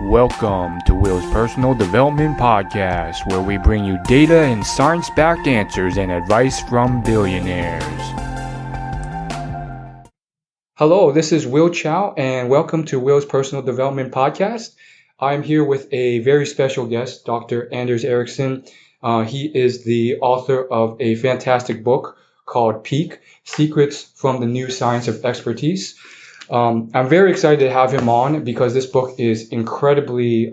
Welcome to Will's Personal Development Podcast, where we bring you data and science-backed answers and advice from billionaires. Hello, this is Will Chow, and welcome to Will's Personal Development Podcast. I'm here with a very special guest, Dr. Anders Ericsson. He is the author of a fantastic book called Peak: Secrets from the New Science of Expertise. I'm very excited to have him on because this book is incredibly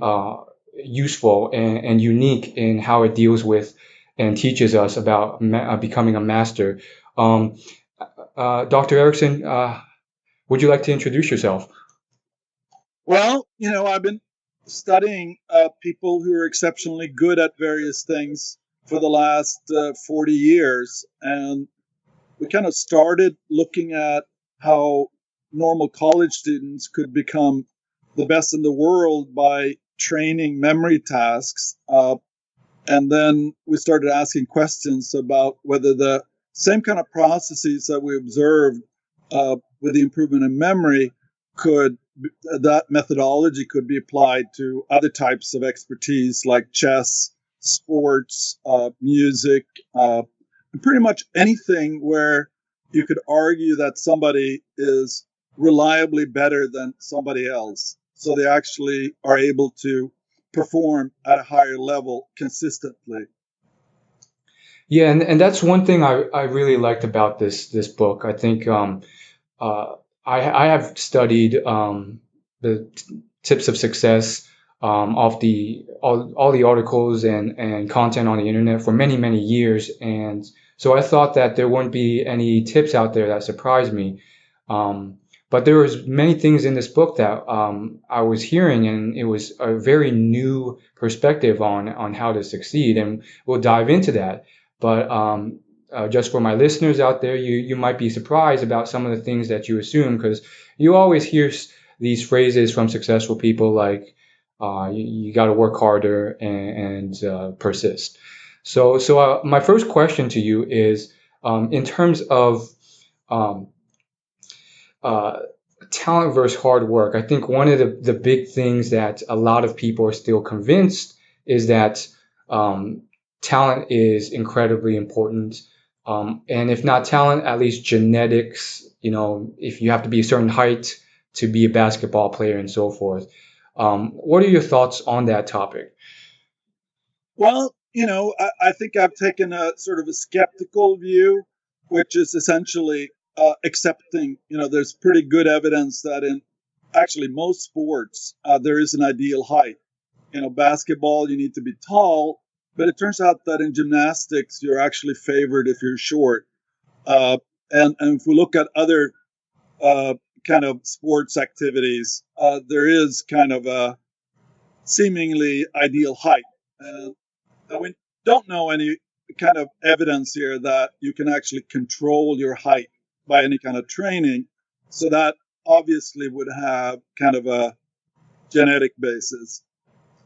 useful and unique in how it deals with and teaches us about becoming a master. Dr. Ericsson, would you like to introduce yourself? Well, I've been studying people who are exceptionally good at various things for the last 40 years. And we kind of started looking at how normal college students could become the best in the world by training memory tasks. And then we started asking questions about whether the same kind of processes that we observed with the improvement in memory that methodology could be applied to other types of expertise like chess, sports, music, and pretty much anything where you could argue that somebody is reliably better than somebody else. So they actually are able to perform at a higher level consistently. Yeah, and that's one thing I really liked about this book. I think I have studied the tips of success off all the articles and content on the internet for many years, and so I thought that there wouldn't be any tips out there that surprised me. But there was many things in this book that I was hearing, and it was a very new perspective on how to succeed, and we'll dive into that. But just for my listeners out there, you might be surprised about some of the things that you assume, because you always hear these phrases from successful people like you got to work harder and persist. So my first question to you is, in terms of um, talent versus hard work, I think one of the big things that a lot of people are still convinced is that talent is incredibly important. And if not talent, at least genetics, if you have to be a certain height to be a basketball player and so forth. What are your thoughts on that topic? Well, I think I've taken a sort of a skeptical view, which is essentially accepting, there's pretty good evidence that in actually most sports, there is an ideal height. Basketball, you need to be tall, but it turns out that in gymnastics, you're actually favored if you're short. And if we look at other kind of sports activities, there is kind of a seemingly ideal height. And we don't know any kind of evidence here that you can actually control your height by any kind of training. So that obviously would have kind of a genetic basis.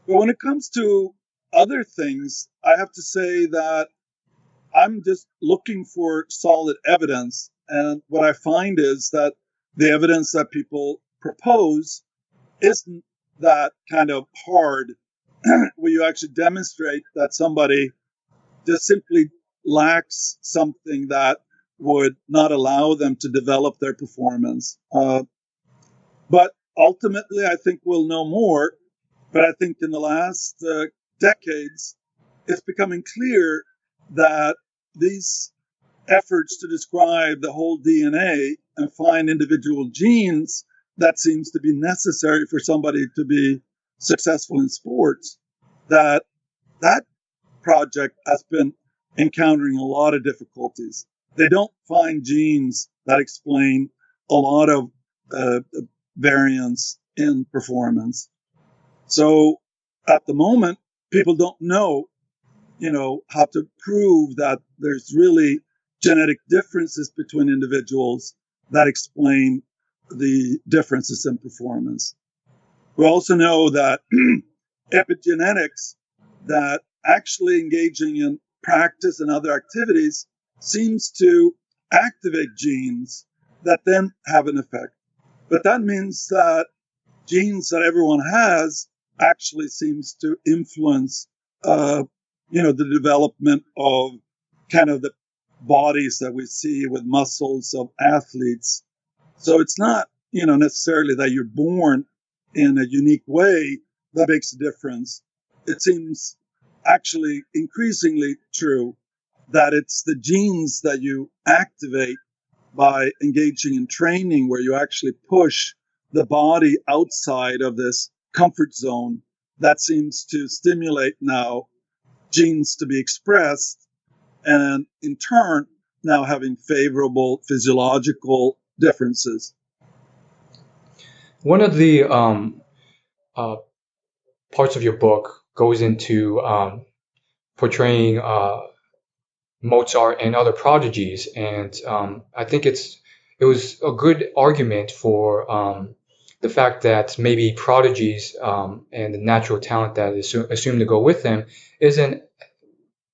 But when it comes to other things, I have to say that I'm just looking for solid evidence. And what I find is that the evidence that people propose isn't that kind of hard, where you actually demonstrate that somebody just simply lacks something that would not allow them to develop their performance. But ultimately, I think we'll know more. But I think in the last decades, it's becoming clear that these efforts to describe the whole DNA and find individual genes that seems to be necessary for somebody to be successful in sports, that project has been encountering a lot of difficulties. They don't find genes that explain a lot of variance in performance. So at the moment, people don't know, how to prove that there's really genetic differences between individuals that explain the differences in performance. We also know that epigenetics, that actually engaging in practice and other activities seems to activate genes that then have an effect. But that means that genes that everyone has actually seems to influence, the development of kind of the bodies that we see with muscles of athletes. So it's not, necessarily that you're born in a unique way that makes a difference. It seems actually increasingly true that it's the genes that you activate by engaging in training where you actually push the body outside of this comfort zone that seems to stimulate now genes to be expressed and in turn now having favorable physiological differences. One of the uh, parts of your book goes into portraying Mozart and other prodigies, and I think it was a good argument for the fact that maybe prodigies and the natural talent that is assumed to go with them isn't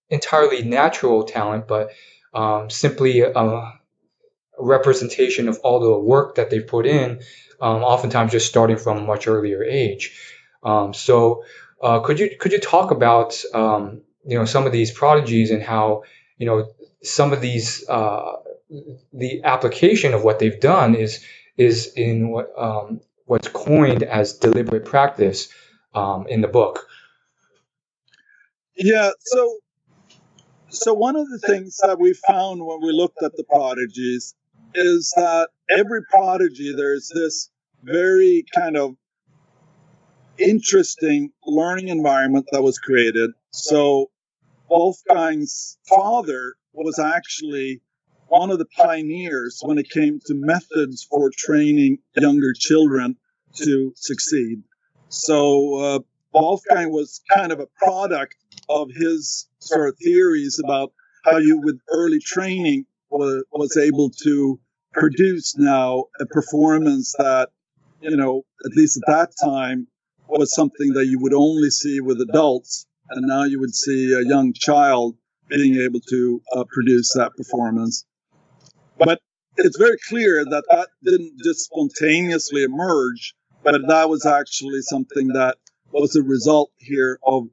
entirely natural talent, but simply a representation of all the work that they've put in, oftentimes just starting from a much earlier age. Could you talk about some of these prodigies and how some of these the application of what they've done is in what's coined as deliberate practice in the book. Yeah, so one of the things that we found when we looked at the prodigies is that every prodigy, there's this very kind of interesting learning environment that was created. So Wolfgang's father was actually one of the pioneers when it came to methods for training younger children to succeed. So Wolfgang was kind of a product of his sort of theories about how you, with early training, was able to produce now a performance that, at least at that time, was something that you would only see with adults. And now you would see a young child being able to produce that performance. But it's very clear that that didn't just spontaneously emerge, but that was actually something that was a result here of,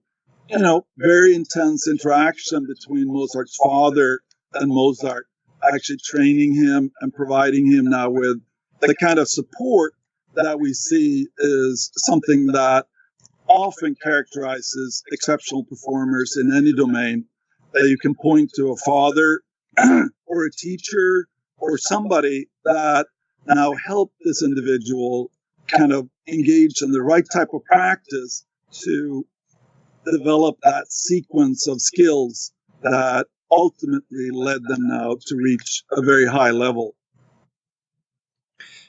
very intense interaction between Mozart's father and Mozart, actually training him and providing him now with the kind of support that we see is something that often characterizes exceptional performers in any domain, that you can point to a father or a teacher or somebody that now helped this individual kind of engage in the right type of practice to develop that sequence of skills that ultimately led them now to reach a very high level.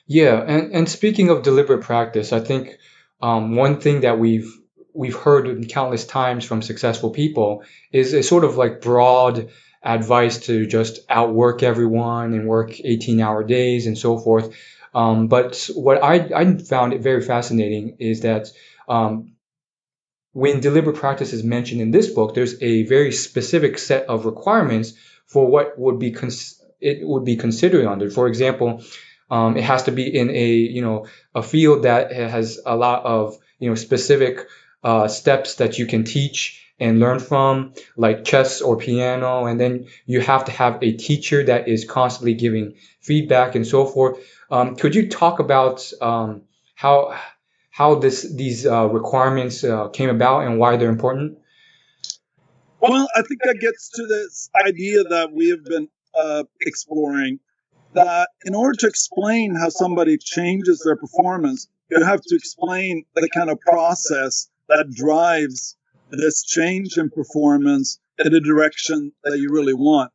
Yeah, and speaking of deliberate practice, I think one thing that we've heard countless times from successful people is a sort of like broad advice to just outwork everyone and work 18-hour days and so forth. But what I found it very fascinating is that when deliberate practice is mentioned in this book, there's a very specific set of requirements for what would be it would be considered under. For example, it has to be in a field that has a lot of specific steps that you can teach and learn from, like chess or piano, and then you have to have a teacher that is constantly giving feedback and so forth. Could you talk about how these requirements came about and why they're important? Well, I think that gets to this idea that we have been exploring, that in order to explain how somebody changes their performance, you have to explain the kind of process that drives this change in performance in a direction that you really want.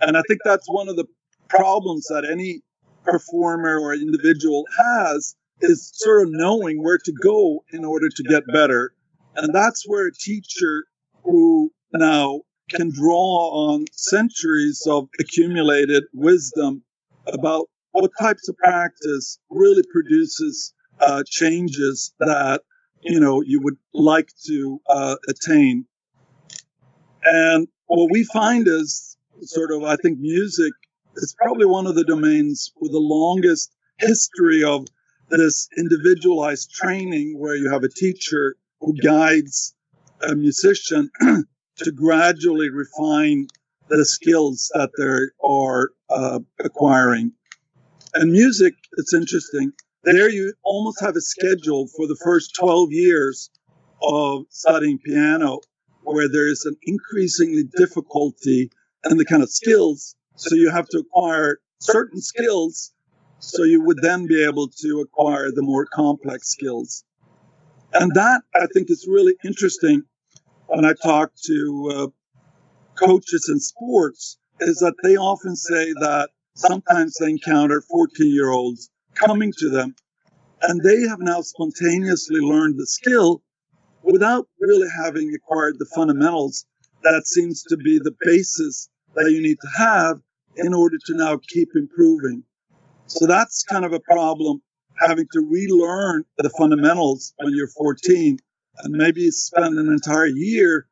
And I think that's one of the problems that any performer or individual has, is sort of knowing where to go in order to get better. And that's where a teacher who now can draw on centuries of accumulated wisdom about what types of practice really produces changes that you would like to attain. And what we find is sort of, I think music is probably one of the domains with the longest history of this individualized training, where you have a teacher who guides a musician to gradually refine the skills that they are acquiring. And music, it's interesting. There you almost have a schedule for the first 12 years of studying piano, where there is an increasingly difficulty in the kind of skills. So you have to acquire certain skills, so you would then be able to acquire the more complex skills. And that, I think, is really interesting when I talk to coaches in sports, is that they often say that sometimes they encounter 14-year-olds coming to them, and they have now spontaneously learned the skill without really having acquired the fundamentals that seems to be the basis that you need to have in order to now keep improving. So that's kind of a problem, having to relearn the fundamentals when you're 14 and maybe spend an entire year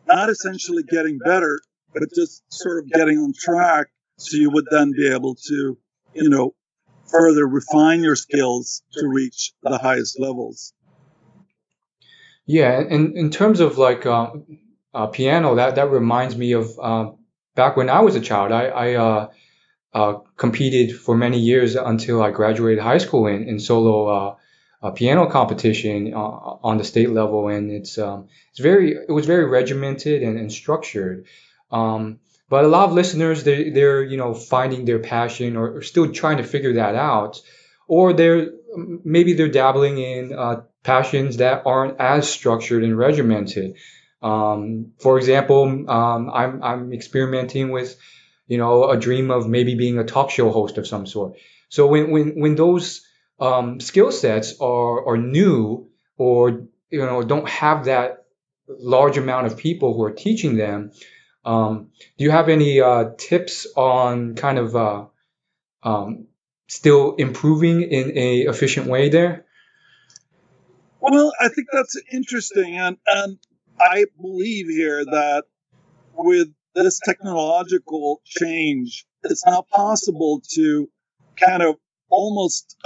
not essentially getting better, but just sort of getting on track, so you would then be able to, further refine your skills to reach the highest levels. Yeah, and in terms of like piano, that reminds me of back when I was a child. I competed for many years until I graduated high school in solo piano competition on the state level, and it was very regimented and structured. But a lot of listeners, they're finding their passion or still trying to figure that out, or maybe they're dabbling in passions that aren't as structured and regimented. For example, I'm experimenting with a dream of maybe being a talk show host of some sort. So when those skill sets are new, or don't have that large amount of people who are teaching them, do you have any tips on kind of still improving in a efficient way there? Well, I think that's interesting, and I believe here that with this technological change, it's now possible to kind of almost,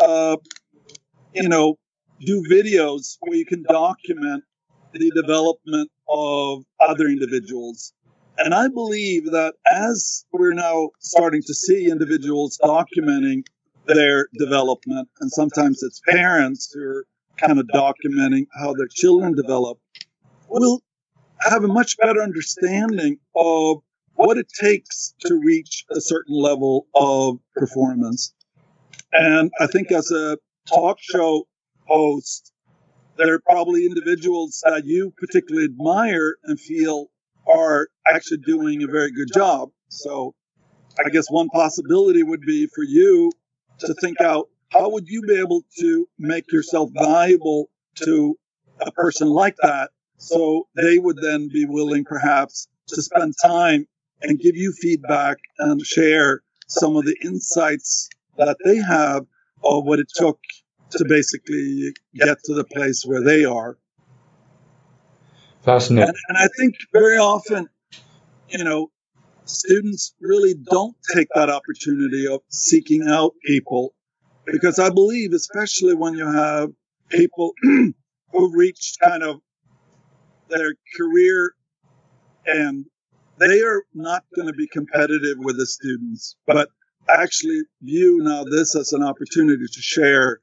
do videos where you can document the development of other individuals. And I believe that as we're now starting to see individuals documenting their development, and sometimes it's parents who are kind of documenting how their children develop, we'll have a much better understanding of what it takes to reach a certain level of performance. And I think as a talk show host, there are probably individuals that you particularly admire and feel are actually doing a very good job. So I guess one possibility would be for you to think out, how would you be able to make yourself valuable to a person like that, so they would then be willing perhaps to spend time and give you feedback and share some of the insights that they have of what it took to basically get to the place where they are. Fascinating. And I think very often, students really don't take that opportunity of seeking out people, because I believe, especially when you have people who've reached kind of their career, and they are not going to be competitive with the students, but actually view now this as an opportunity to share,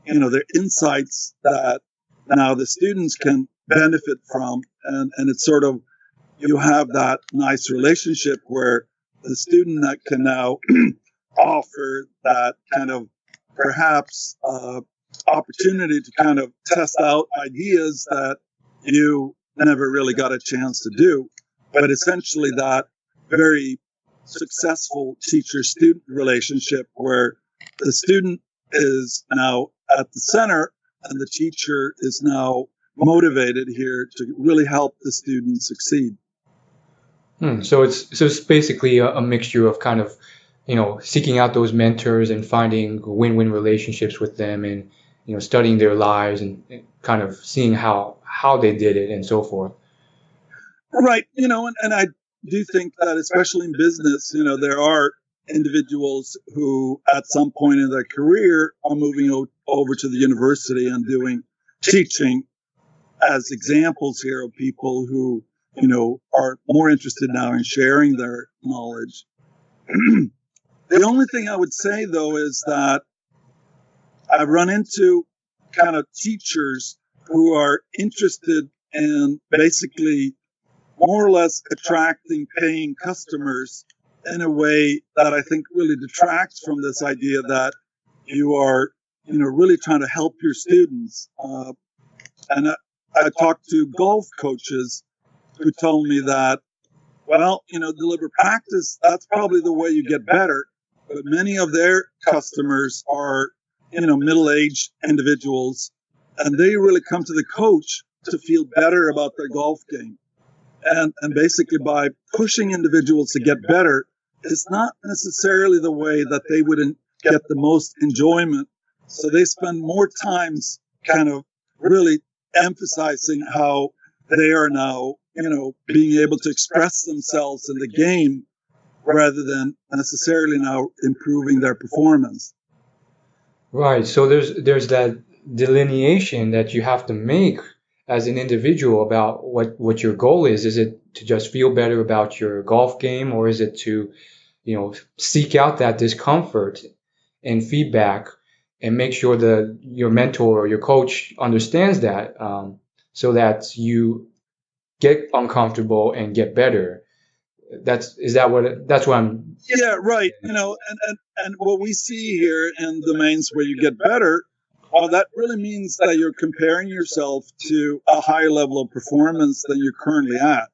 their insights that now the students can benefit from. And it's sort of, you have that nice relationship where the student that can now offer that kind of perhaps opportunity to kind of test out ideas that you never really got a chance to do. But essentially that very successful teacher-student relationship where the student is now at the center and the teacher is now motivated here to really help the student succeed. So it's basically a mixture of kind of seeking out those mentors and finding win-win relationships with them, and studying their lives and kind of seeing how they did it and so forth. Right. And I do think that especially in business, there are individuals who at some point in their career are moving over to the university and doing teaching. as examples here of people who, are more interested now in sharing their knowledge. The only thing I would say, though, is that I've run into kind of teachers who are interested in basically more or less attracting paying customers in a way that I think really detracts from this idea that you are, really trying to help your students. And I talked to golf coaches who told me that, well, deliberate practice, that's probably the way you get better. But many of their customers are, middle-aged individuals, and they really come to the coach to feel better about their golf game. And basically by pushing individuals to get better, it's not necessarily the way that they would get the most enjoyment. So they spend more times kind of really emphasizing how they are now, being able to express themselves in the game rather than necessarily now improving their performance. Right. So there's that delineation that you have to make as an individual about what your goal is. Is it to just feel better about your golf game, or is it to, seek out that discomfort and feedback and make sure that your mentor or your coach understands that, so that you get uncomfortable and get better. That's what I'm. Yeah, right. And what we see here in domains where you get better, well, that really means that you're comparing yourself to a higher level of performance than you're currently at.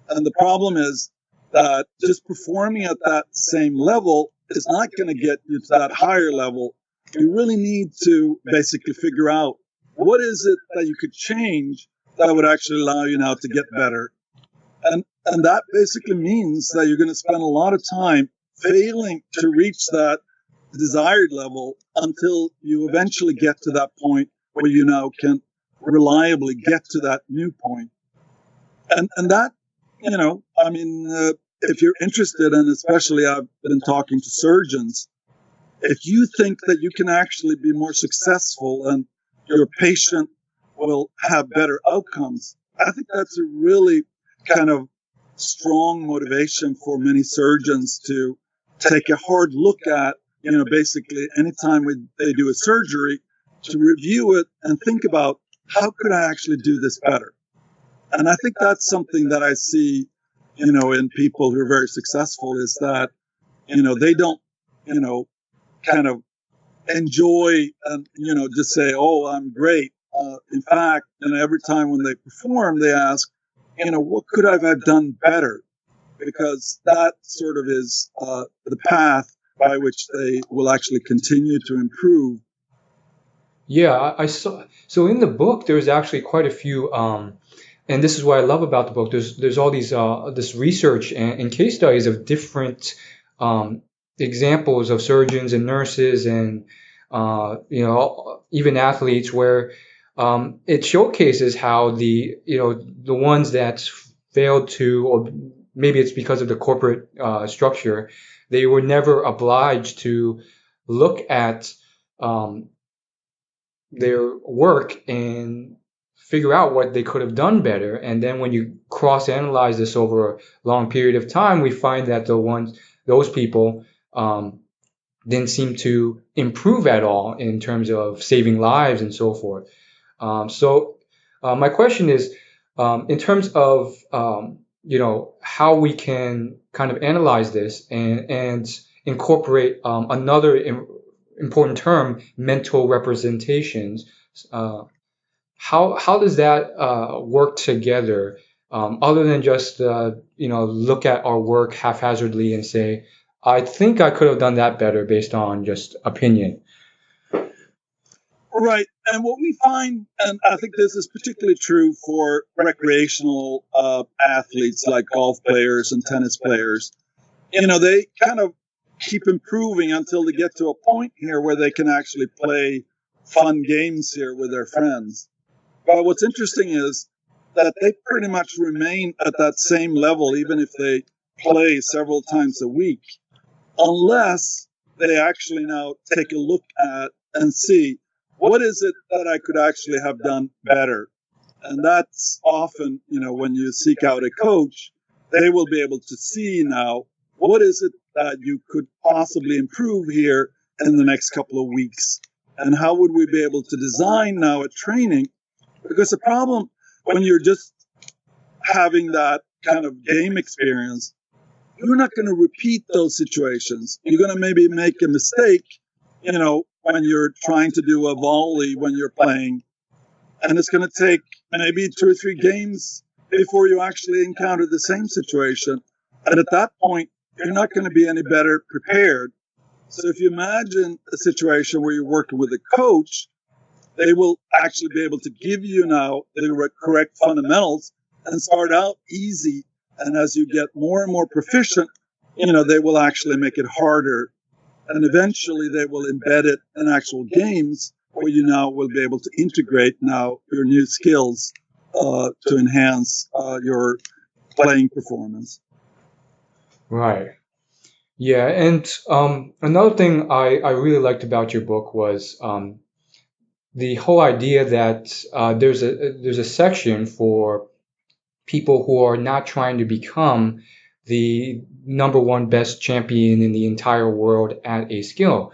And the problem is that just performing at that same level is not going to get you to that higher level. You really need to basically figure out what is it that you could change that would actually allow you now to get better. And that basically means that you're going to spend a lot of time failing to reach that desired level until you eventually get to that point where you now can reliably get to that new point. And that, if you're interested, and especially I've been talking to surgeons, if you think that you can actually be more successful and your patient will have better outcomes, I think that's a really kind of strong motivation for many surgeons to take a hard look at, basically anytime they do a surgery, to review it and think about how could I actually do this better? And I think that's something that I see, in people who are very successful is that, they don't, kind of enjoy and, just say, oh, I'm great. In fact, every time when they perform, they ask, what could I have done better? Because that sort of is the path by which they will actually continue to improve. Yeah, I saw. So in the book, there's actually quite a few, and this is what I love about the book. There's all these this research and case studies of different examples of surgeons and nurses and even athletes where it showcases how the ones that failed to, or maybe it's because of the corporate structure, they were never obliged to look at their work and figure out what they could have done better. And then when you cross-analyze this over a long period of time, we find that those people didn't seem to improve at all in terms of saving lives and so forth. So my question is, in terms of how we can kind of analyze this and incorporate another important term, mental representations. How does that work together, other than just look at our work haphazardly and say, I think I could have done that better based on just opinion? Right. And what we find, and I think this is particularly true for recreational athletes like golf players and tennis players, they kind of keep improving until they get to a point here where they can actually play fun games here with their friends. But what's interesting is that they pretty much remain at that same level, even if they play several times a week, unless they actually now take a look at and see what is it that I could actually have done better. And that's often, when you seek out a coach, they will be able to see now what is it that you could possibly improve here in the next couple of weeks. And how would we be able to design now a training? Because the problem when you're just having that kind of game experience, you're not going to repeat those situations. You're going to maybe make a mistake, when you're trying to do a volley when you're playing. And it's going to take maybe 2 or 3 games before you actually encounter the same situation. And at that point, you're not going to be any better prepared. So if you imagine a situation where you're working with a coach, they will actually be able to give you now the correct fundamentals and start out easy. And as you get more and more proficient, they will actually make it harder. And eventually they will embed it in actual games where you now will be able to integrate now your new skills to enhance your playing performance. Right. Yeah. And another thing I really liked about your book was the whole idea that there's a section for people who are not trying to become the number one best champion in the entire world at a skill.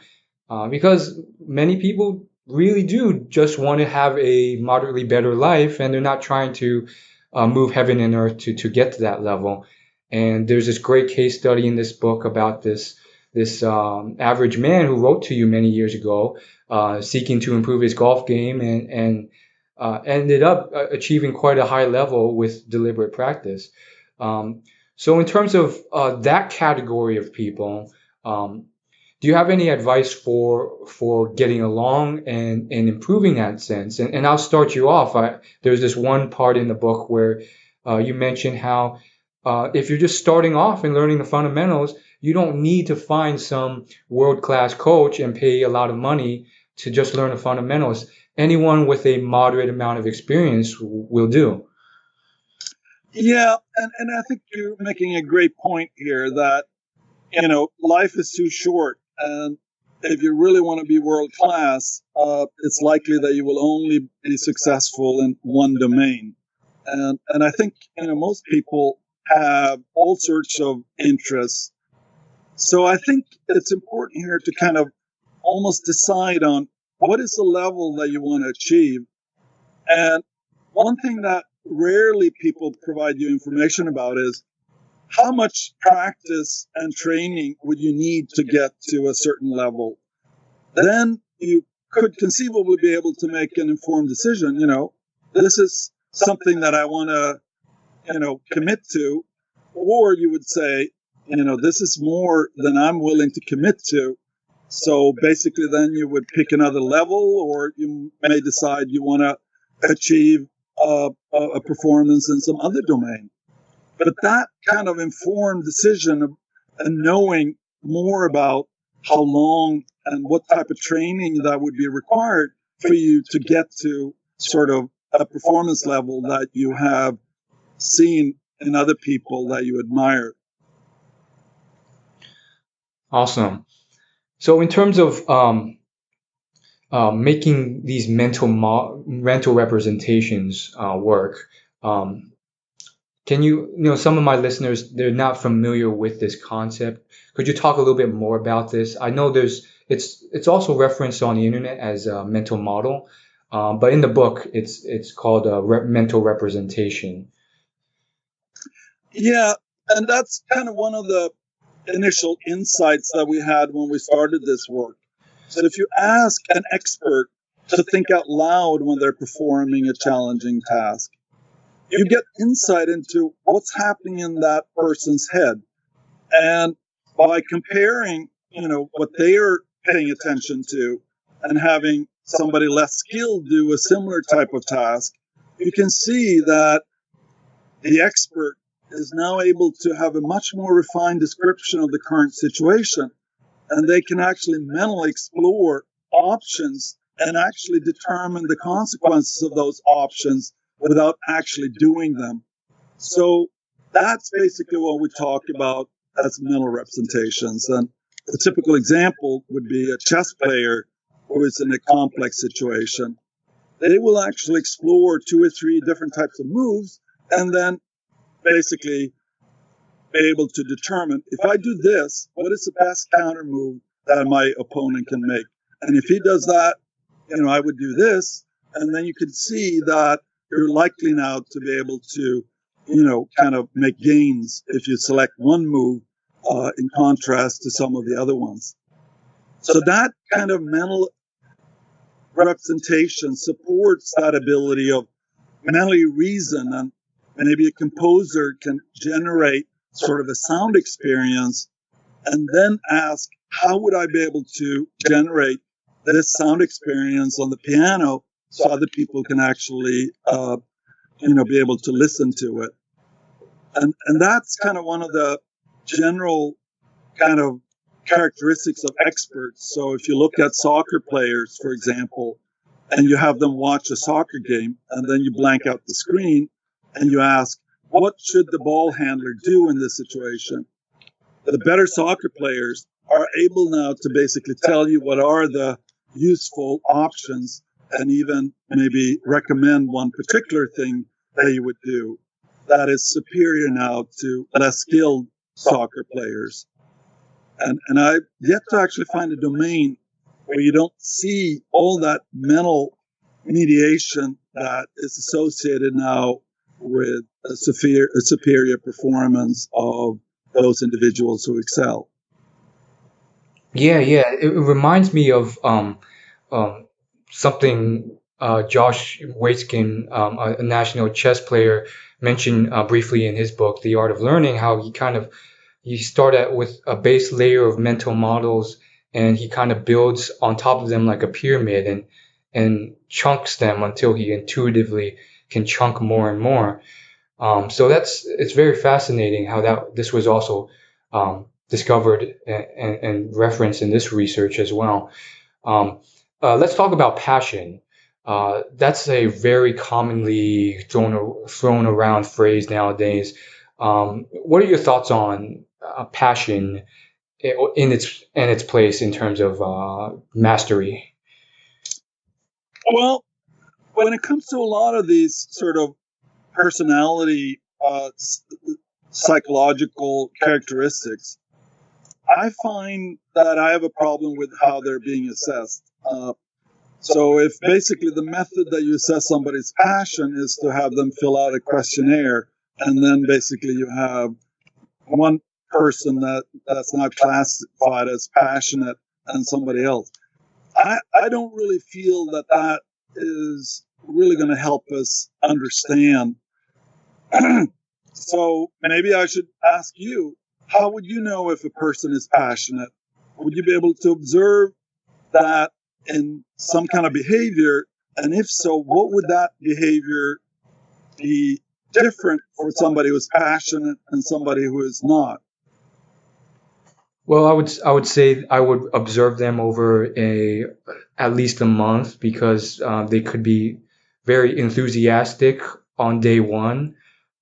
Because many people really do just want to have a moderately better life, and they're not trying to move heaven and earth to get to that level. And there's this great case study in this book about this average man who wrote to you many years ago, seeking to improve his golf game, and ended up achieving quite a high level with deliberate practice. So in terms of that category of people, do you have any advice for getting along and improving that sense? And I'll start you off. There's this one part in the book where you mention how if you're just starting off and learning the fundamentals, you don't need to find some world-class coach and pay a lot of money to just learn the fundamentals. Anyone with a moderate amount of experience will do. Yeah, and I think you're making a great point here that, life is too short. And if you really want to be world class, it's likely that you will only be successful in one domain. And I think, most people have all sorts of interests. So I think it's important here to kind of almost decide on what is the level that you want to achieve. And one thing that rarely people provide you information about is how much practice and training would you need to get to a certain level. Then you could conceivably be able to make an informed decision. This is something that I want to, commit to. Or you would say, this is more than I'm willing to commit to. So basically then you would pick another level, or you may decide you want to achieve a performance in some other domain. But that kind of informed decision and knowing more about how long and what type of training that would be required for you to get to sort of a performance level that you have seen in other people that you admire. Awesome. So in terms of making these mental representations work, can you, some of my listeners, they're not familiar with this concept. Could you talk a little bit more about this? I know it's also referenced on the internet as a mental model, but in the book, it's called a mental representation. Yeah, and that's kind of one of the initial insights that we had when we started this work. So if you ask an expert to think out loud when they're performing a challenging task, you get insight into what's happening in that person's head. And by comparing, what they are paying attention to and having somebody less skilled do a similar type of task, you can see that the expert is now able to have a much more refined description of the current situation. And they can actually mentally explore options and actually determine the consequences of those options without actually doing them. So that's basically what we talk about as mental representations. And the typical example would be a chess player who is in a complex situation. they will actually explore 2 or 3 different types of moves and then basically be able to determine, if I do this, what is the best counter move that my opponent can make? And if he does that, I would do this. And then you can see that you're likely now to be able to, kind of make gains if you select one move in contrast to some of the other ones. So that kind of mental representation supports that ability of mentally reason, and maybe a composer can generate sort of a sound experience and then ask, how would I be able to generate this sound experience on the piano so other people can actually, be able to listen to it? And that's kind of one of the general kind of characteristics of experts. So if you look at soccer players, for example, and you have them watch a soccer game, and then you blank out the screen and you ask, what should the ball handler do in this situation? The better soccer players are able now to basically tell you what are the useful options and even maybe recommend one particular thing that you would do that is superior now to less skilled soccer players. And I've yet to actually find a domain where you don't see all that mental mediation that is associated now with a superior performance of those individuals who excel. Yeah, yeah. It reminds me of something Josh Waitzkin, a national chess player, mentioned briefly in his book, The Art of Learning, how he started with a base layer of mental models, and he kind of builds on top of them like a pyramid, and chunks them until he intuitively can chunk more and more. So it's very fascinating how this was also discovered and referenced in this research as well. Let's talk about passion. That's a very commonly thrown around phrase nowadays. What are your thoughts on passion in its place in terms of mastery? Well, when it comes to a lot of these sort of personality psychological characteristics, I find that I have a problem with how they're being assessed. So if basically the method that you assess somebody's passion is to have them fill out a questionnaire, and then basically you have one person that's not classified as passionate and somebody else, I don't really feel that is really going to help us understand. So maybe I should ask you, how would you know if a person is passionate? Would you be able to observe that in some kind of behavior? And if so, what would that behavior be different for somebody who's passionate and somebody who is not? Well, I would say I would observe them over at least a month, because they could be very enthusiastic on day one,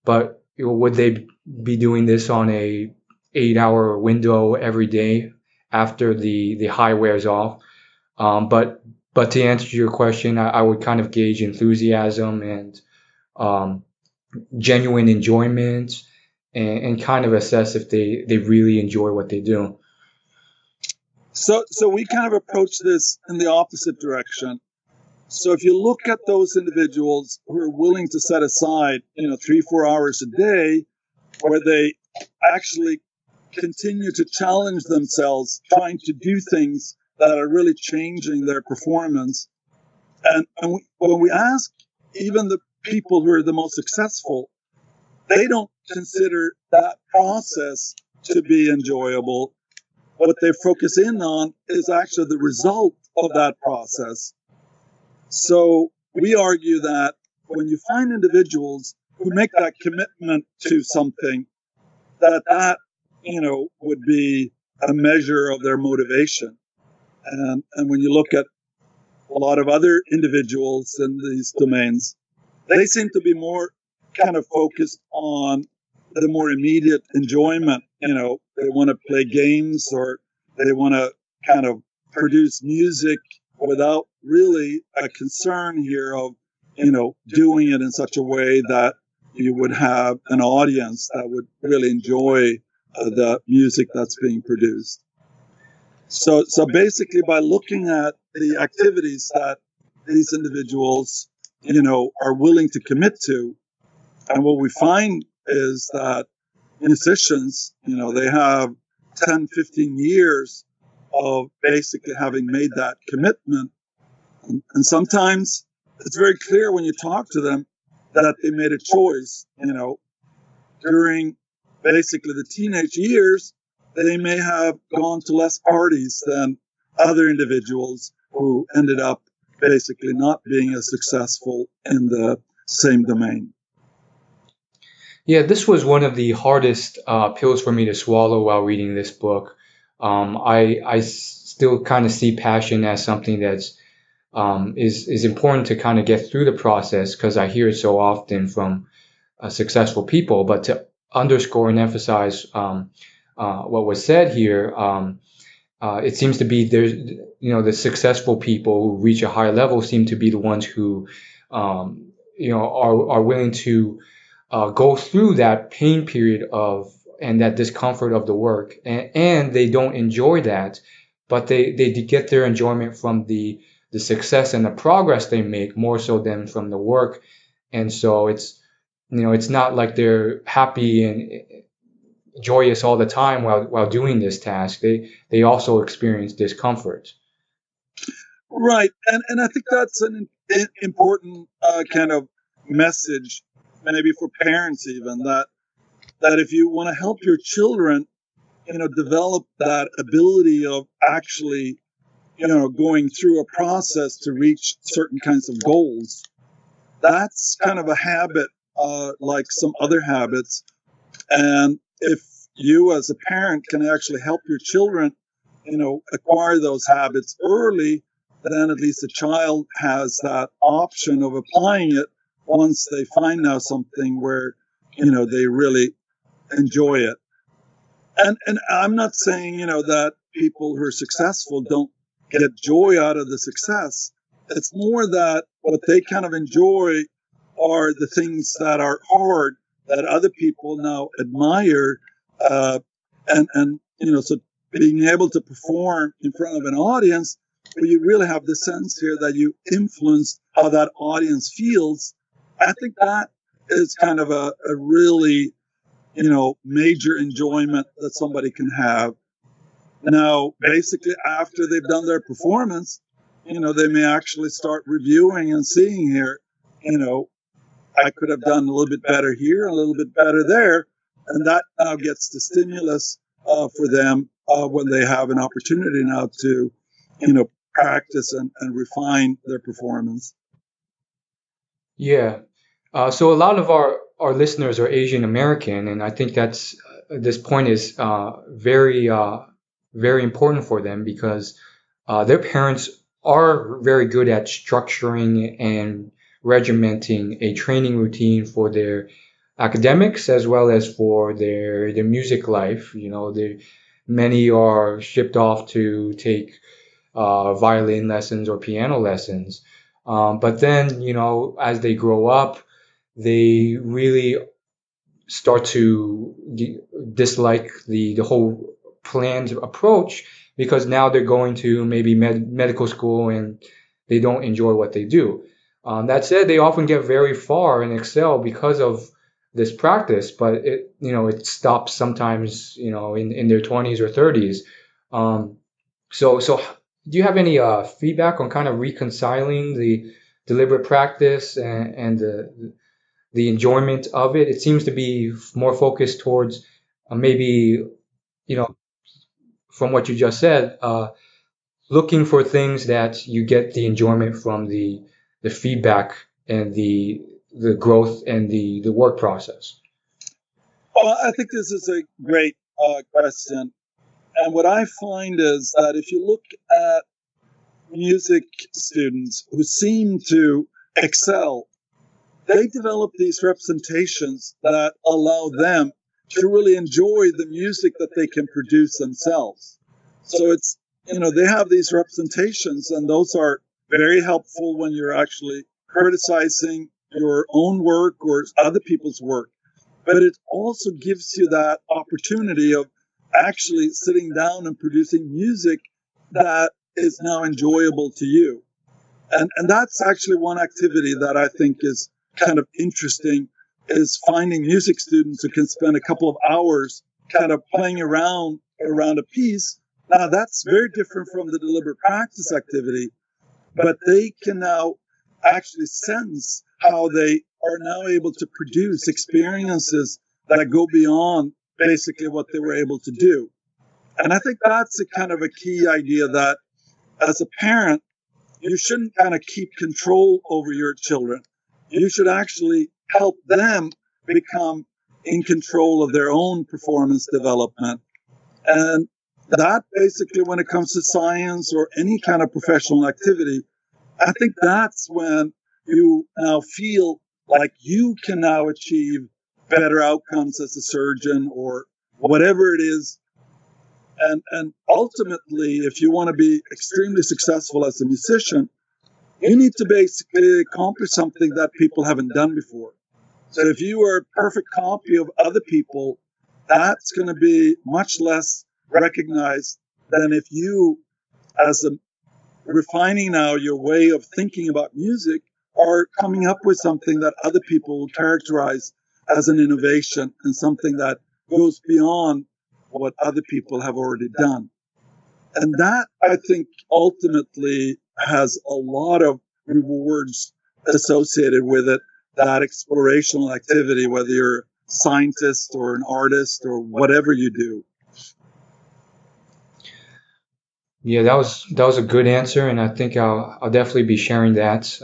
but would they be doing this on a 8 hour window every day after the high wears off? But to answer your question, I would kind of gauge enthusiasm and um, genuine enjoyment, and kind of assess if they really enjoy what they do. So we kind of approach this in the opposite direction. So if you look at those individuals who are willing to set aside, 3-4 hours a day, where they actually continue to challenge themselves, trying to do things that are really changing their performance. And when we ask even the people who are the most successful, they don't consider that process to be enjoyable. What they focus in on is actually the result of that process. So we argue that when you find individuals who make that commitment to something, that would be a measure of their motivation. And when you look at a lot of other individuals in these domains, they seem to be more kind of focused on the more immediate enjoyment. They want to play games, or they want to kind of produce music without really a concern here of, doing it in such a way that you would have an audience that would really enjoy the music that's being produced. So basically, by looking at the activities that these individuals, are willing to commit to, and what we find is that musicians, they have 10, 15 years of basically having made that commitment. And sometimes it's very clear when you talk to them that they made a choice, during basically the teenage years. They may have gone to less parties than other individuals who ended up basically not being as successful in the same domain. Yeah, this was one of the hardest pills for me to swallow while reading this book. I still kind of see passion as something that's is important to kind of get through the process because I hear it so often from successful people. But to underscore and emphasize what was said here, it seems to be there's the successful people who reach a high level seem to be the ones who are willing to go through that pain period of and that discomfort of the work, and they don't enjoy that, but they get their enjoyment from the success and the progress they make more so than from the work. And so it's not like they're happy and joyous all the time while doing this task. They also experience discomfort. Right, and I think that's an important kind of message, maybe for parents even, that if you want to help your children, develop that ability of actually, going through a process to reach certain kinds of goals, that's kind of a habit, like some other habits. And if you as a parent can actually help your children, acquire those habits early, then at least the child has that option of applying it once they find now something where, they really enjoy it. And I'm not saying, that people who are successful don't get joy out of the success. It's more that what they kind of enjoy are the things that are hard that other people now admire. And so being able to perform in front of an audience where you really have the sense here that you influence how that audience feels, I think that is kind of a really, major enjoyment that somebody can have. Now, basically, after they've done their performance, they may actually start reviewing and seeing here, I could have done a little bit better here, a little bit better there. And that now gets the stimulus for them when they have an opportunity now to, practice and refine their performance. Yeah. So a lot of our listeners are Asian American, and I think that's this point is very important for them because their parents are very good at structuring and regimenting a training routine for their academics as well as for their music life. Many are shipped off to take violin lessons or piano lessons. But then, as they grow up, they really start to dislike the whole planned approach because now they're going to maybe medical school and they don't enjoy what they do. That said, they often get very far and excel because of this practice, but it stops sometimes, in their 20s or 30s. So do you have any feedback on kind of reconciling the deliberate practice and the enjoyment of it? It seems to be more focused towards maybe, from what you just said, looking for things that you get the enjoyment from the feedback and the growth and the work process. Well, I think this is a great question. And what I find is that if you look at music students who seem to excel, they develop these representations that allow them to really enjoy the music that they can produce themselves. So it's, they have these representations, and those are very helpful when you're actually criticizing your own work or other people's work. But it also gives you that opportunity of actually sitting down and producing music that is now enjoyable to you. And that's actually one activity that I think is kind of interesting, is finding music students who can spend a couple of hours kind of playing around a piece. Now that's very different from the deliberate practice activity, but they can now actually sense how they are now able to produce experiences that go beyond basically what they were able to do. And I think that's a kind of a key idea, that as a parent, you shouldn't kind of keep control over your children. You should actually help them become in control of their own performance development. And that basically, when it comes to science or any kind of professional activity, I think that's when you now feel like you can now achieve better outcomes as a surgeon or whatever it is. And ultimately, if you want to be extremely successful as a musician, you need to basically accomplish something that people haven't done before. So if you are a perfect copy of other people, that's going to be much less recognized than if you, as a refining now your way of thinking about music, are coming up with something that other people will characterize as an innovation and something that goes beyond what other people have already done. And that, I think, ultimately has a lot of rewards associated with it, that explorational activity, whether you're a scientist or an artist or whatever you do. Yeah, that was a good answer, and I think I'll definitely be sharing that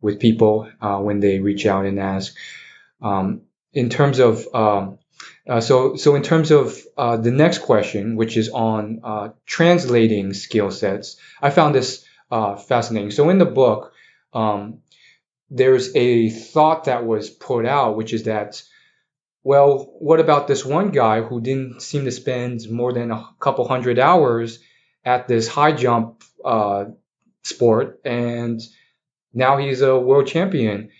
with people when they reach out and ask. In terms of so in terms of the next question, which is on translating skill sets, I found this fascinating. So in the book, there's a thought that was put out, which is that, well, what about this one guy who didn't seem to spend more than a couple hundred hours at this high jump sport, and now he's a world champion?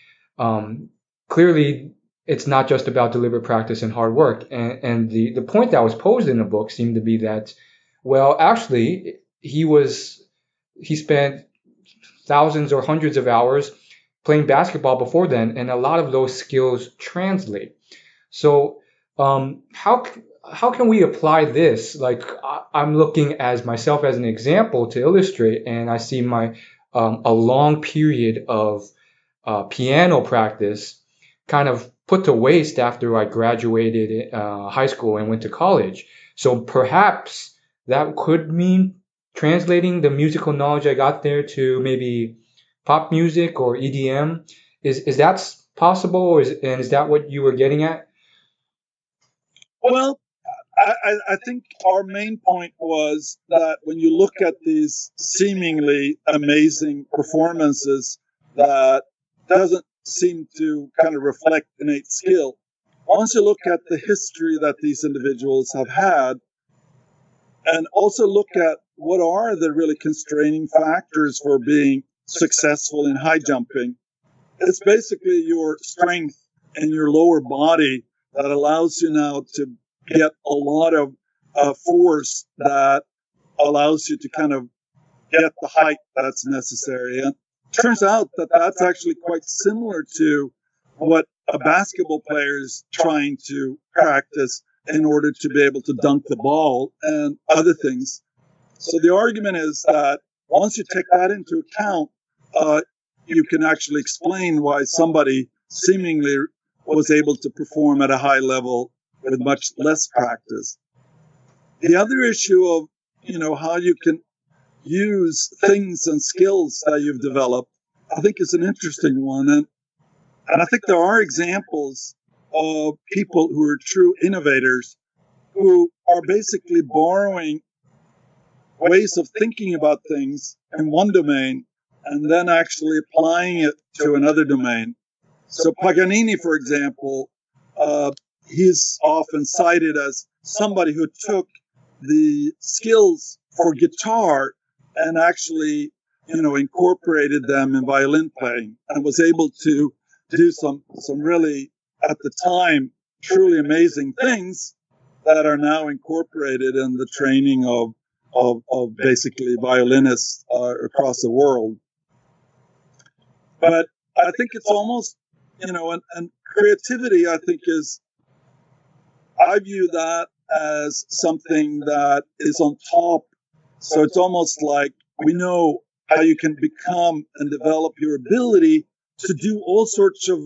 Clearly, it's not just about deliberate practice and hard work. And the point that was posed in the book seemed to be that, well, actually, he spent thousands or hundreds of hours playing basketball before then, and a lot of those skills translate. So, how can we apply this? Like, I'm looking as myself as an example to illustrate, and I see my a long period of piano practice kind of put to waste after I graduated high school and went to college. So perhaps that could mean translating the musical knowledge I got there to maybe pop music or EDM. Is that possible, or is that what you were getting at? Well, I think our main point was that when you look at these seemingly amazing performances that doesn't seem to kind of reflect innate skill, once you look at the history that these individuals have had, and also look at what are the really constraining factors for being successful in high jumping, it's basically your strength in your lower body that allows you now to get a lot of force that allows you to kind of get the height that's necessary. And it turns out that that's actually quite similar to what a basketball player is trying to practice in order to be able to dunk the ball and other things. So the argument is that once you take that into account, you can actually explain why somebody seemingly was able to perform at a high level with much less practice. The other issue of, how you can use things and skills that you've developed, I think is an interesting one. And I think there are examples of people who are true innovators who are basically borrowing ways of thinking about things in one domain and then actually applying it to another domain. So Paganini, for example, he's often cited as somebody who took the skills for guitar and actually incorporated them in violin playing and was able to do some really, at the time, truly amazing things that are now incorporated in the training of basically violinists across the world. But I think it's almost, and creativity, I think, I view that as something that is on top. So it's almost like we know how you can become and develop your ability to do all sorts of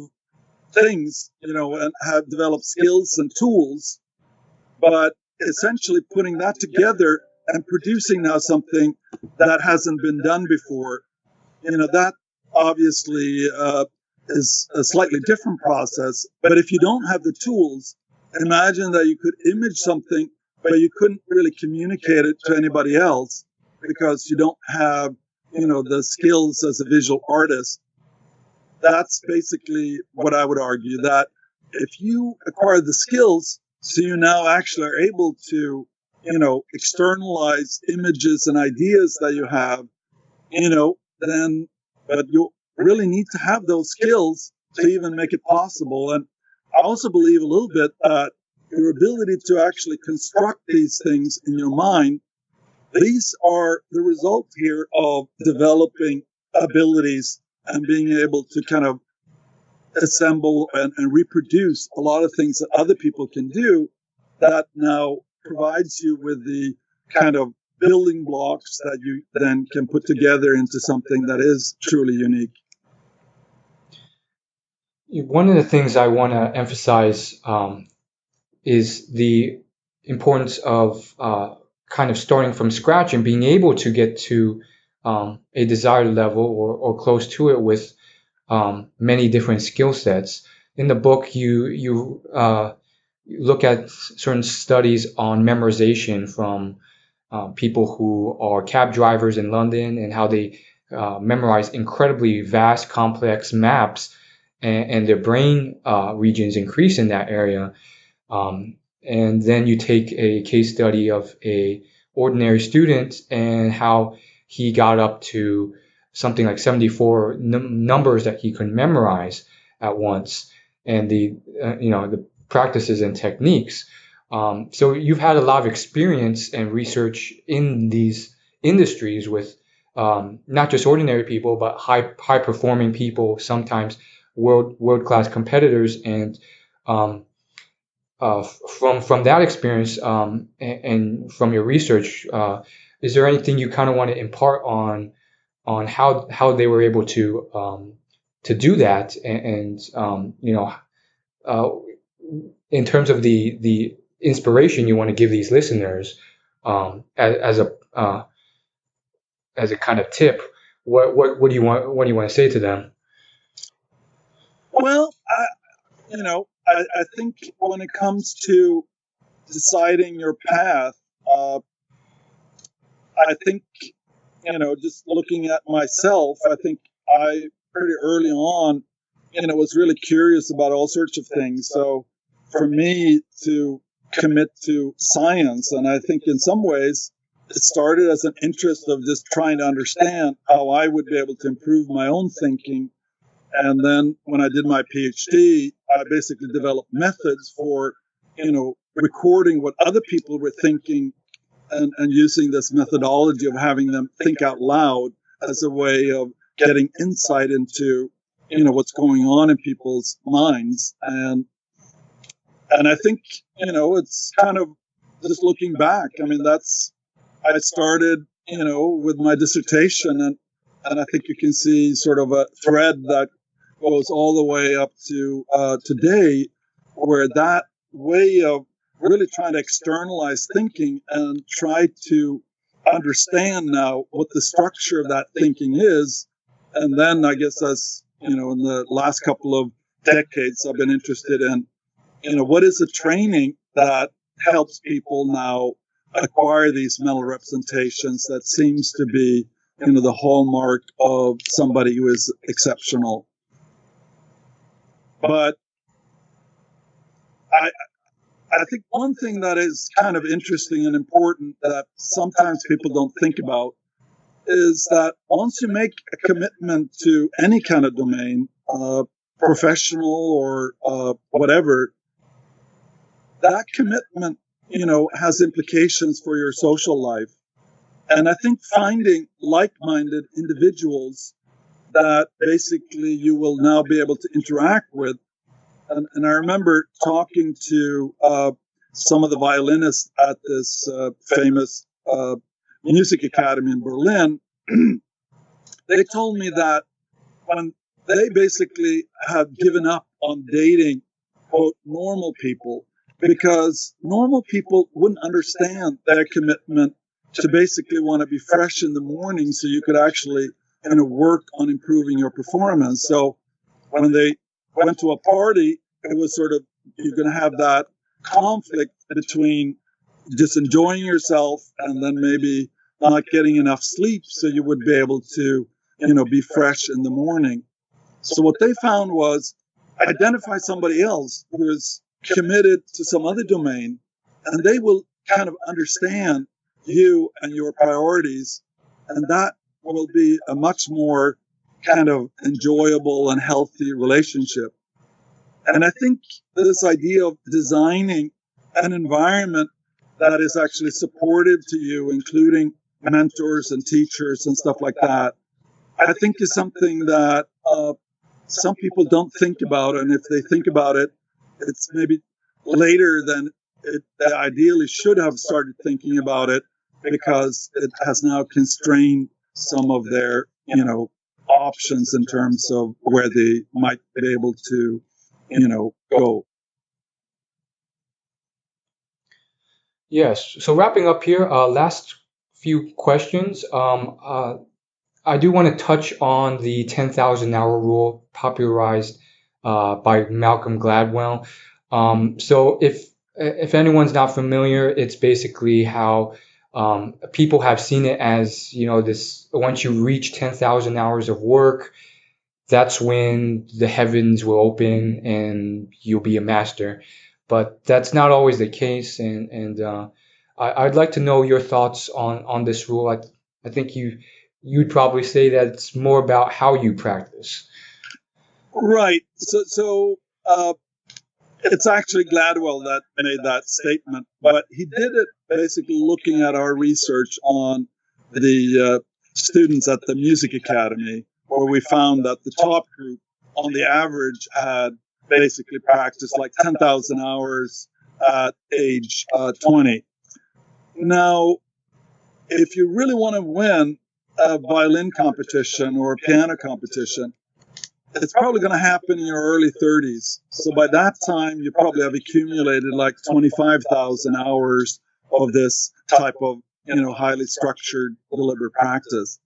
things, and have developed skills and tools, but essentially putting that together and producing now something that hasn't been done before, that obviously is a slightly different process. But if you don't have the tools, imagine that you could image something, but you couldn't really communicate it to anybody else because you don't have, the skills as a visual artist. That's basically what I would argue, that if you acquire the skills, so you now actually are able to, externalize images and ideas that you have, then, but you really need to have those skills to even make it possible. And I also believe a little bit that your ability to actually construct these things in your mind, these are the result here of developing abilities and being able to kind of assemble and reproduce a lot of things that other people can do, that now provides you with the kind of building blocks that you then can put together into something that is truly unique. One of the things I want to emphasize is the importance of kind of starting from scratch and being able to get to a desired level or close to it with many different skill sets. In the book, you look at certain studies on memorization from people who are cab drivers in London and how they memorize incredibly vast, complex maps, and their brain regions increase in that area. And then you take a case study of a ordinary student and how he got up to something like 74 numbers that he could memorize at once, and the practices and techniques. So you've had a lot of experience and research in these industries with not just ordinary people, but high performing people, sometimes world class competitors, and from that experience and from your research, is there anything you kind of want to impart on how they were able to do that, and in terms of the inspiration you want to give these listeners as a kind of tip? What do you want to say to them? Well, I think when it comes to deciding your path, I think, just looking at myself, I think I pretty early on, was really curious about all sorts of things. So for me to commit to science, and I think in some ways it started as an interest of just trying to understand how I would be able to improve my own thinking. And then when I did my PhD, I basically developed methods for, recording what other people were thinking, and using this methodology of having them think out loud as a way of getting insight into, what's going on in people's minds. And I think, it's kind of just looking back. I mean, I started, with my dissertation, and I think you can see sort of a thread that goes all the way up to today, where that way of really trying to externalize thinking and try to understand now what the structure of that thinking is. And then I guess as, in the last couple of decades, I've been interested in, what is the training that helps people now acquire these mental representations that seems to be, the hallmark of somebody who is exceptional. But I think one thing that is kind of interesting and important that sometimes people don't think about is that once you make a commitment to any kind of domain, professional or whatever, that commitment, has implications for your social life. And I think finding like-minded individuals that basically you will now be able to interact with. And I remember talking to some of the violinists at this famous music academy in Berlin. They told me that when they basically have given up on dating, quote, normal people, because normal people wouldn't understand their commitment to basically want to be fresh in the morning so you could actually work on improving your performance. So when they went to a party, it was sort of, you're going to have that conflict between just enjoying yourself and then maybe not getting enough sleep so you would be able to, be fresh in the morning. So what they found was identify somebody else who is committed to some other domain, and they will kind of understand you and your priorities, and that will be a much more kind of enjoyable and healthy relationship. And I think this idea of designing an environment that is actually supportive to you, including mentors and teachers and stuff like that, I think is something that some people don't think about. And if they think about it, it's maybe later than they ideally should have started thinking about it, because it has now constrained some of their, options in terms of where they might be able to, go. Yes. So wrapping up here, last few questions. I do want to touch on the 10,000 hour rule popularized by Malcolm Gladwell. So if anyone's not familiar, it's basically how people have seen it as, this, once you reach 10,000 hours of work, that's when the heavens will open and you'll be a master. But that's not always the case. And I'd like to know your thoughts on this rule. I think you'd probably say that it's more about how you practice. Right. So it's actually Gladwell that made that statement, but he did it basically looking at our research on the students at the Music Academy, where we found that the top group, on the average, had basically practiced like 10,000 hours at age 20. Now, if you really want to win a violin competition or a piano competition, it's probably going to happen in your early 30s. So by that time, you probably have accumulated like 25,000 hours of this type of, highly structured, deliberate practice.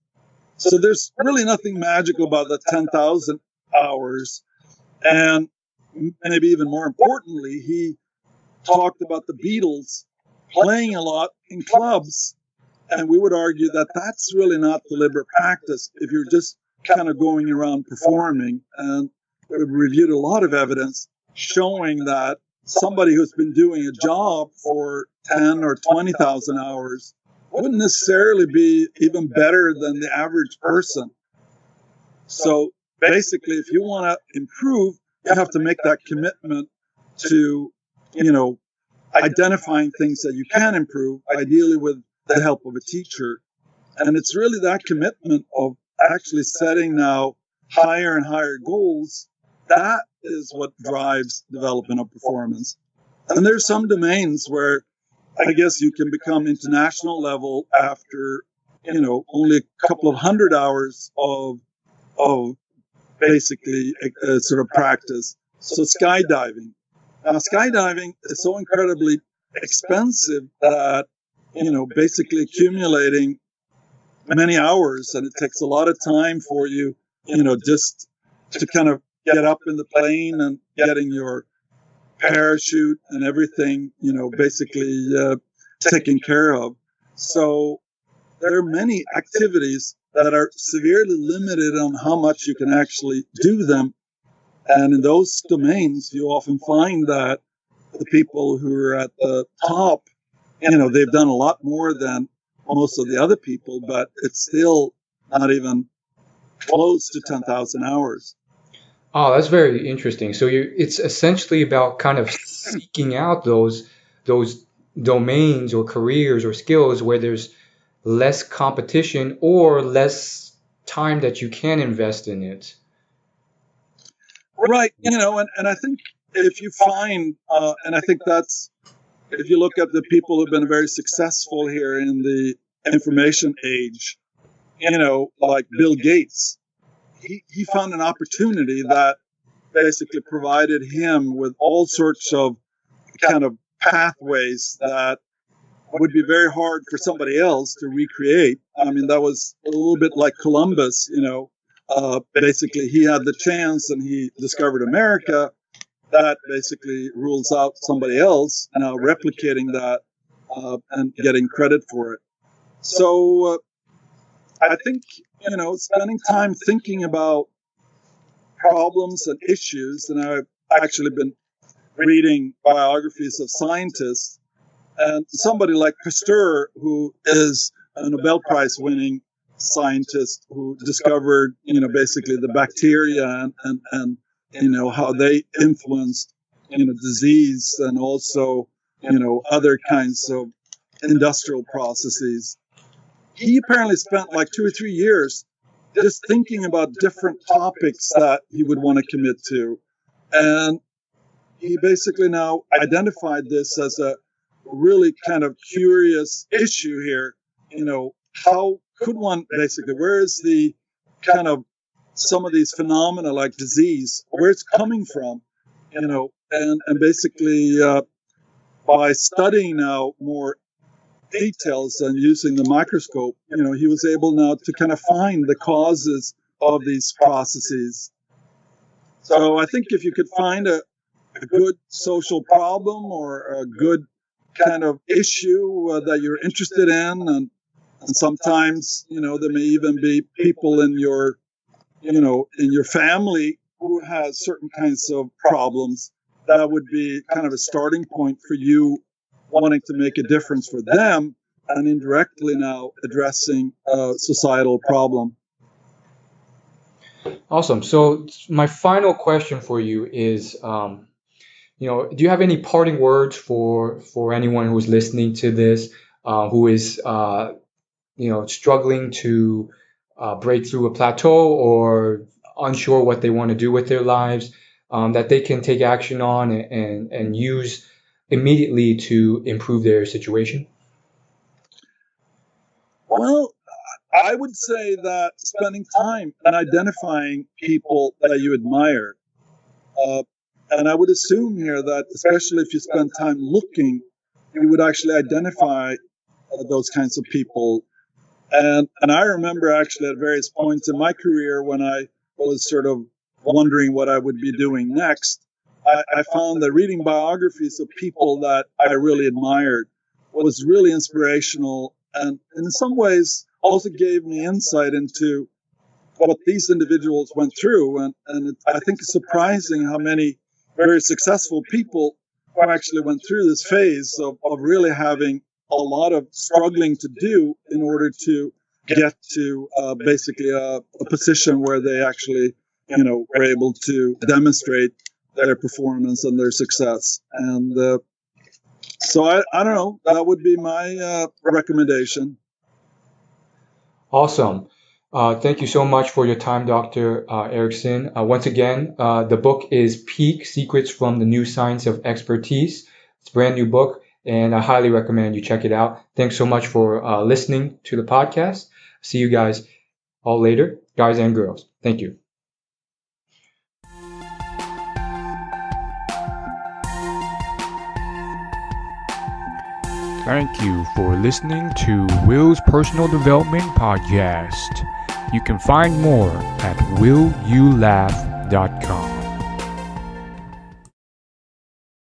So there's really nothing magical about the 10,000 hours. And maybe even more importantly, he talked about the Beatles playing a lot in clubs. And we would argue that that's really not deliberate practice if you're just kind of going around performing. And we reviewed a lot of evidence showing that somebody who's been doing a job for 10 or 20,000 hours wouldn't necessarily be even better than the average person. So basically, if you want to improve, you have to make that commitment to, identifying things that you can improve, ideally with the help of a teacher. And it's really that commitment of actually setting now higher and higher goals. That is what drives development of performance. And there's some domains where I guess you can become international level after, only a couple of 100 hours of basically sort of practice. So skydiving. Now, skydiving is so incredibly expensive that, basically accumulating many hours, and it takes a lot of time for you, just to kind of get up in the plane and getting your parachute and everything, basically taken care of. So there are many activities that are severely limited on how much you can actually do them. And in those domains, you often find that the people who are at the top, they've done a lot more than most of the other people, but it's still not even close to 10,000 hours. Oh, that's very interesting. So it's essentially about kind of seeking out those domains or careers or skills where there's less competition or less time that you can invest in it. Right. And I think if you find, and I think that's, if you look at the people who've been very successful here in the information age, like Bill Gates, he found an opportunity that basically provided him with all sorts of kind of pathways that would be very hard for somebody else to recreate. I mean, that was a little bit like Columbus, basically he had the chance and he discovered America. That basically rules out somebody else now replicating that and getting credit for it. So I think, spending time thinking about problems and issues, and I've actually been reading biographies of scientists, and somebody like Pasteur, who is a Nobel Prize winning scientist who discovered, basically the bacteria and how they influenced, disease and also, other kinds of industrial processes. He apparently spent like 2 or 3 years just thinking about different topics that he would want to commit to. And he basically now identified this as a really kind of curious issue here. How could one basically, where is the kind of some of these phenomena like disease, where it's coming from, and basically by studying now more details and using the microscope, he was able now to kind of find the causes of these processes. So I think if you could find a good social problem or a good kind of issue that you're interested in, and sometimes, there may even be people in your family who has certain kinds of problems, that would be kind of a starting point for you wanting to make a difference for them and indirectly now addressing a societal problem. Awesome. So my final question for you is, do you have any parting words for anyone who's listening to this, who is, struggling to break through a plateau or unsure what they want to do with their lives, that they can take action on and use immediately to improve their situation? Well, I would say that spending time and identifying people that you admire, and I would assume here that especially if you spend time looking, you would actually identify those kinds of people. And I remember actually at various points in my career when I was sort of wondering what I would be doing next, I found that reading biographies of people that I really admired was really inspirational, and in some ways also gave me insight into what these individuals went through. And I think it's surprising how many very successful people who actually went through this phase of really having a lot of struggling to do in order to get to basically a position where they actually, were able to demonstrate their performance and their success. And so I don't know, that would be my recommendation. Awesome. Thank you so much for your time, Dr. Eriksson. Once again, the book is Peak: Secrets from the New Science of Expertise. It's a brand new book, and I highly recommend you check it out. Thanks so much for listening to the podcast. See you guys all later, guys and girls. Thank you. Thank you for listening to Will's Personal Development Podcast. You can find more at willyoulaugh.com.